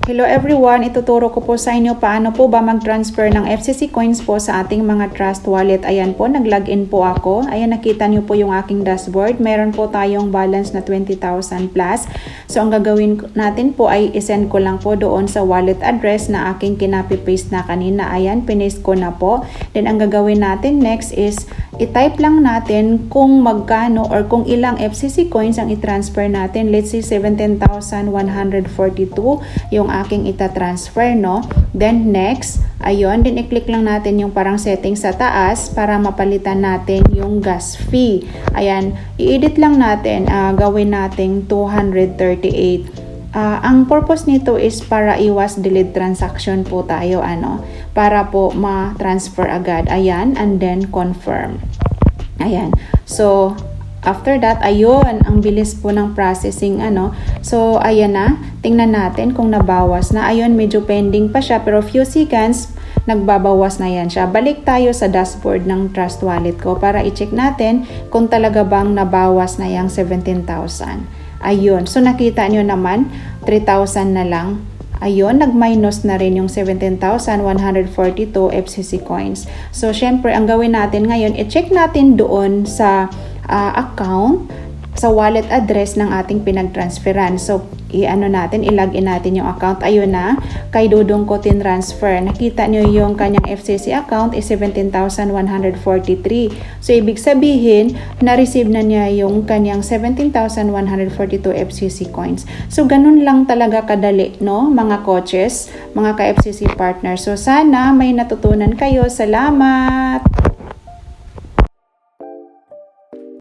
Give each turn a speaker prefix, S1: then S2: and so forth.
S1: Hello everyone, ituturo ko po sa inyo paano po ba mag-transfer ng FCC coins po sa ating mga Trust Wallet. Ayan po, nag-login po ako. Ayan, nakita niyo po yung aking dashboard. Meron po tayong balance na 20,000 plus. So, ang gagawin natin po ay isend ko lang po doon sa wallet address na aking kinapi-paste na kanina. Ayan, pinaste ko na po. Then, ang gagawin natin next is i-type lang natin kung magkano or kung ilang FCC coins ang i-transfer natin. Let's say 17,142 yung aking ita-transfer, no? Then next, ayun, din i-click lang natin yung parang settings sa taas para mapalitan natin yung gas fee. Ayan, i-edit lang natin, gawin nating 238. Ang purpose nito is para iwas delayed transaction po tayo, para po ma-transfer agad. Ayan, and then confirm. Ayan, so after that, ayun, ang bilis po ng processing, So, ayan na. Tingnan natin kung nabawas na. Ayun, medyo pending pa siya, pero few seconds, nagbabawas na yan siya. Balik tayo sa dashboard ng Trust Wallet ko para i-check natin kung talaga bang nabawas na yung 17,000. Ayun, so nakita nyo naman, 3,000 na lang. Ayun, nag-minus na rin yung 17,142 FCC coins. So, syempre, ang gawin natin ngayon, i-check natin doon sa account, sa wallet address ng ating pinag-transferan. So, ilagin natin yung account. Ayun na, kay Dudong ko tin-transfer. Nakita nyo yung kanyang FCC account is 17,143. So, ibig sabihin, na-receive na niya yung kanyang 17,142 FCC coins. So, ganun lang talaga kadali, no? Mga coaches, mga ka-FCC partners. So, sana may natutunan kayo. Salamat!